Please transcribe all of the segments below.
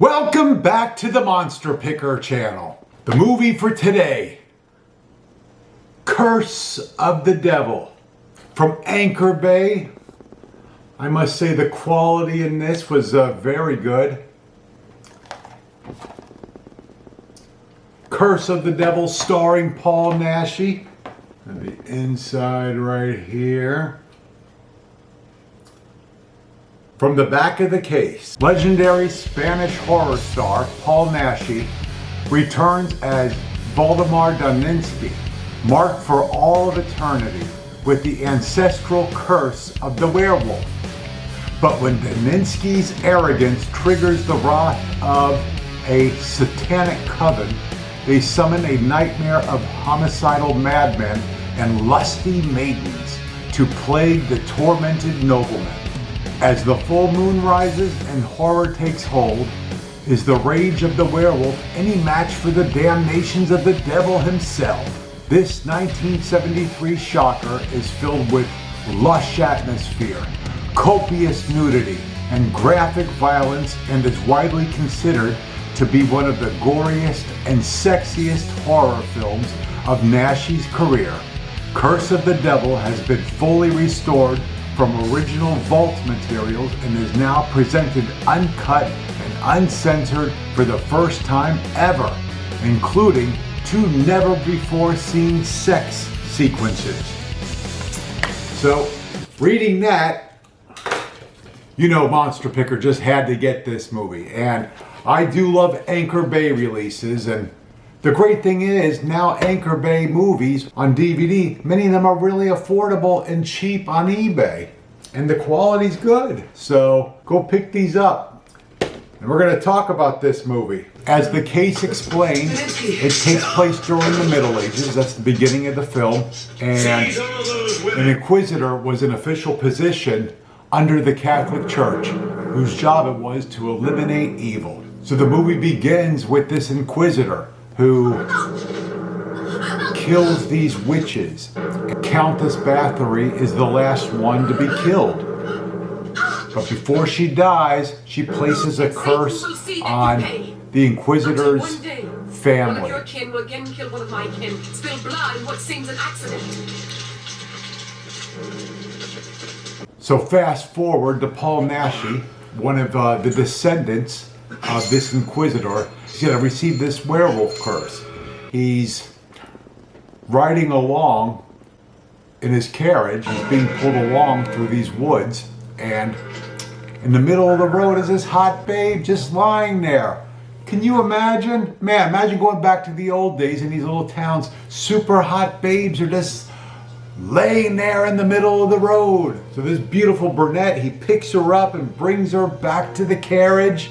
Welcome back to the Monster Picker channel. The movie for today, Curse of the Devil, from Anchor Bay. I must say the quality in this was very good. Curse of the Devil starring Paul Naschy. And the inside right here. From the back of the case, legendary Spanish horror star Paul Naschy returns as Valdemar Daninsky, marked for all of eternity with the ancestral curse of the werewolf. But when Daninsky's arrogance triggers the wrath of a satanic coven, they summon a nightmare of homicidal madmen and lusty maidens to plague the tormented nobleman. As the full moon rises and horror takes hold, is the rage of the werewolf any match for the damnations of the devil himself? This 1973 shocker is filled with lush atmosphere, copious nudity, and graphic violence, and is widely considered to be one of the goriest and sexiest horror films of Naschy's career. Curse of the Devil has been fully restored from original vault materials and is now presented uncut and uncensored for the first time ever, including 2 never-before-seen sex sequences. So, reading that, you know Monster Picker just had to get this movie. And I do love Anchor Bay releases, and the great thing is, now Anchor Bay movies on DVD, many of them are really affordable and cheap on eBay. And the quality's good. So go pick these up. And we're going to talk about this movie. As the case explains, it takes place during the Middle Ages. That's the beginning of the film. And an inquisitor was an official position under the Catholic Church, whose job it was to eliminate evil. So the movie begins with this inquisitor who kills these witches. Countess Bathory is the last one to be killed. But before she dies, she places a curse on the Inquisitor's family. One of your kin will again kill one of my kin, spill blood in what seems an accident. So fast forward to Paul Naschy, one of the descendants of this Inquisitor. He's going to receive this werewolf curse. He's riding along in his carriage. He's being pulled along through these woods, and in the middle of the road is this hot babe just lying there. Can you imagine? Man, imagine going back to the old days in these little towns. Super hot babes are just laying there in the middle of the road. So this beautiful brunette, he picks her up and brings her back to the carriage,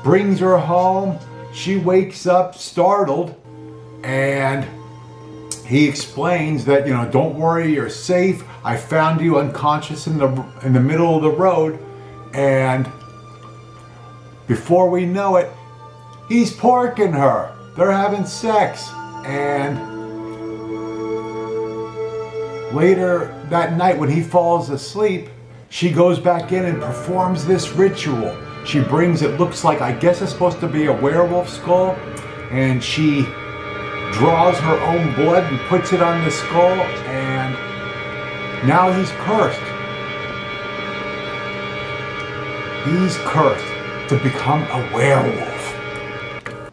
brings her home. She wakes up startled, and he explains that, don't worry, you're safe. I found you unconscious in the middle of the road. And before we know it, he's porking her. They're having sex. And later that night when he falls asleep, she goes back in and performs this ritual. She brings, it looks like, I guess it's supposed to be a werewolf skull, and she draws her own blood and puts it on the skull, and now he's cursed. He's cursed to become a werewolf.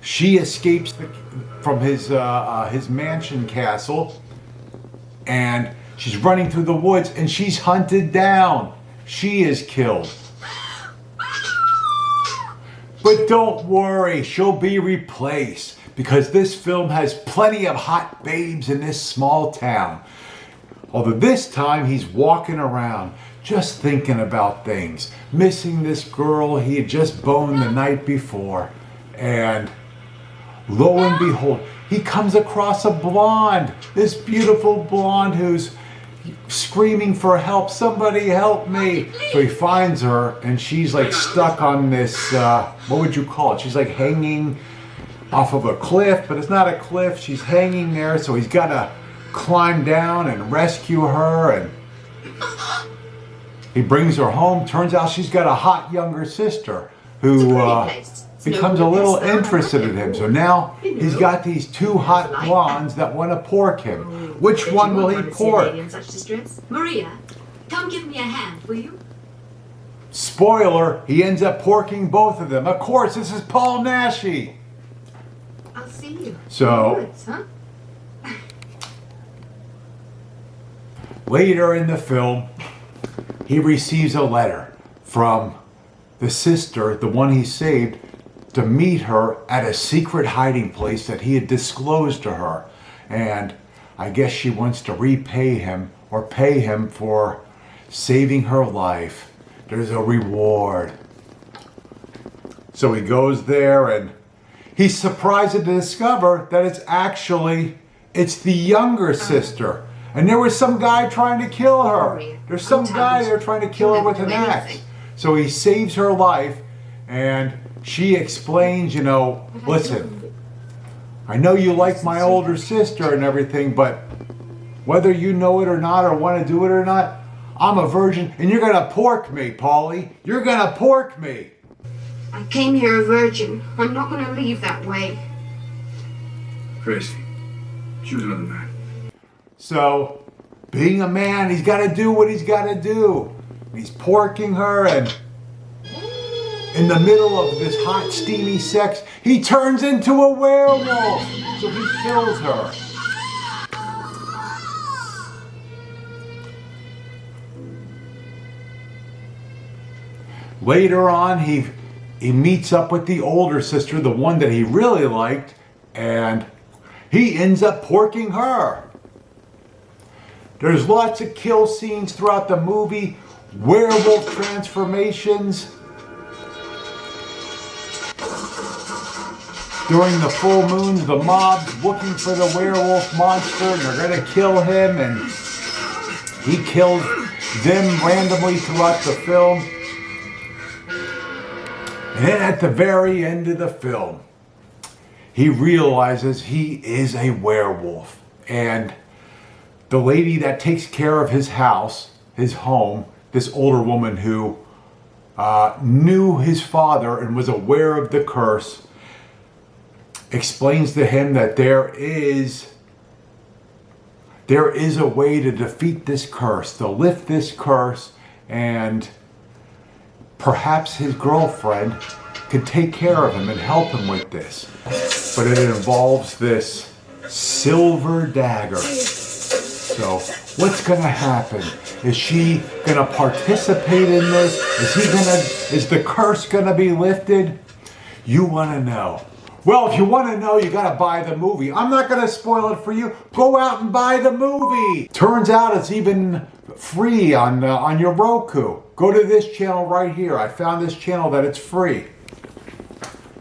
She escapes from his mansion castle, and she's running through the woods, and she's hunted down. She is killed. But don't worry, she'll be replaced, because this film has plenty of hot babes in this small town. Although this time he's walking around just thinking about things, missing this girl he had just boned the night before. And lo and behold, he comes across a blonde, this beautiful blonde who's screaming for help. Somebody help me. So he finds her, and she's like stuck on this, what would you call it? She's like hanging off of a cliff, but it's not a cliff. She's hanging there, so he's got to climb down and rescue her, and He brings her home. Turns out she's got a hot younger sister who becomes a little interested in him. So now he's got these two hot blondes that want to pork him. Which one will he pork? Maria, come give me a hand, will you? Spoiler, he ends up porking both of them. Of course, this is Paul Naschy. I'll see you. So, later in the film, he receives a letter from the sister, the one he saved, to meet her at a secret hiding place that he had disclosed to her. And I guess she wants to repay him or pay him for saving her life. There's a reward. So he goes there and he's surprised to discover that it's the younger sister. And there was some guy trying to kill her. There's some guy there trying to kill her with an axe. So he saves her life and she explains, you know, listen, I know you like my older sister and everything, but whether you know it or not or want to do it or not, I'm a virgin and you're going to pork me, Paulie. You're going to pork me. I came here a virgin. I'm not going to leave that way. Crazy. Choose another man. So, being a man, he's got to do what he's got to do. He's porking her, and in the middle of this hot, steamy sex, he turns into a werewolf. So he kills her. Later on, he meets up with the older sister, the one that he really liked, and he ends up porking her. There's lots of kill scenes throughout the movie, werewolf transformations. During the full moons, the mob's looking for the werewolf monster, and they're going to kill him, and he kills them randomly throughout the film. And then at the very end of the film, he realizes he is a werewolf. And the lady that takes care of his house, his home, this older woman who knew his father and was aware of the curse, explains to him that there is a way to defeat this curse, to lift this curse, and perhaps his girlfriend could take care of him and help him with this. But it involves this silver dagger. So what's going to happen? Is she going to participate in this? Is the curse going to be lifted? You want to know. Well, if you want to know, you got to buy the movie. I'm not going to spoil it for you. Go out and buy the movie. Turns out it's even free on your Roku. Go to this channel right here. I found this channel that it's free.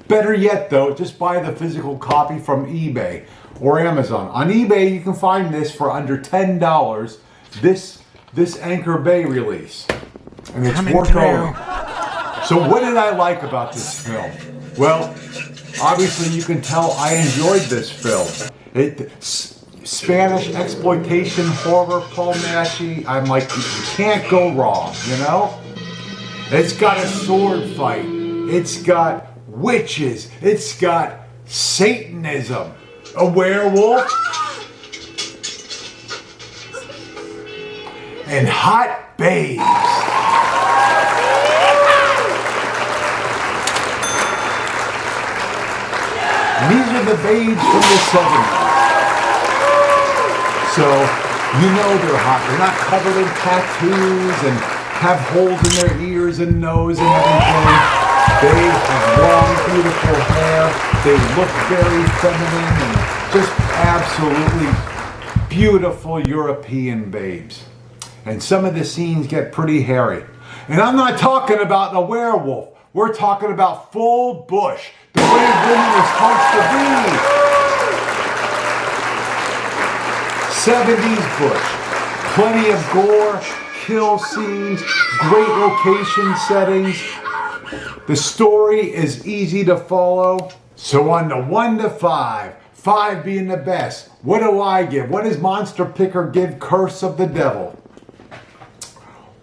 Better yet, though, just buy the physical copy from eBay or Amazon. On eBay, you can find this for under $10. This Anchor Bay release, and it's worth owning. So, what did I like about this film? Well, obviously, you can tell I enjoyed this film. Spanish exploitation horror, Paul Naschy. I'm like, you can't go wrong, you know? It's got a sword fight. It's got witches. It's got Satanism. A werewolf. And hot babes. And these are the babes from the 70s. So, you know they're hot. They're not covered in tattoos and have holes in their ears and nose and everything. They have long, beautiful hair. They look very feminine and just absolutely beautiful European babes. And some of the scenes get pretty hairy. And I'm not talking about a werewolf. We're talking about full bush. The way women are supposed to be. 70s bush. Plenty of gore, kill scenes, great location settings. The story is easy to follow. So on the 1 to 5, 5 being the best, what do I give? What does Monster Picker give Curse of the Devil?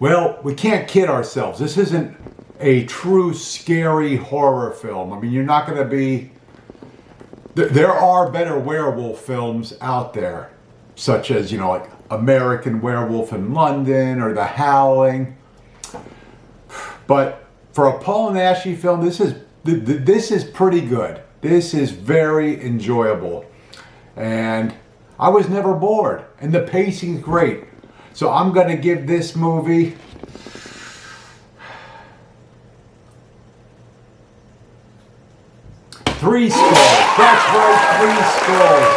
Well, we can't kid ourselves. This isn't a true scary horror film. I mean, you're not going to be... There are better werewolf films out there, such as, you know, like American Werewolf in London or The Howling. But for a Paul Naschy film, this is pretty good. This is very enjoyable. And I was never bored. And the pacing's great. So I'm going to give this movie... 3 skulls. That's right, 3 skulls.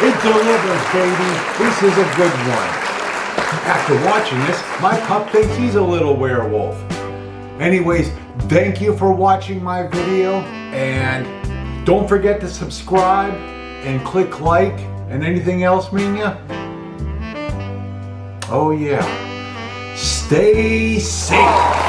It delivers, baby. This is a good one. After watching this, my pup thinks he's a little werewolf. Anyways, thank you for watching my video. And don't forget to subscribe and click like. And anything else, Menia? Oh yeah. Stay safe.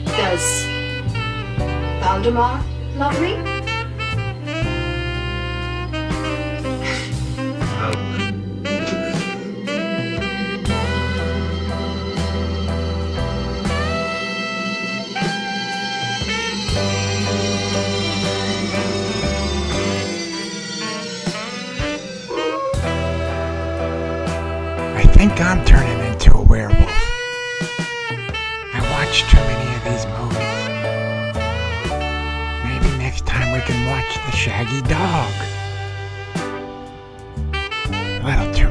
Does Valdemar love me? I think I'm turning into a werewolf. I watch too many of these movies. Maybe next time we can watch The Shaggy Dog. A little too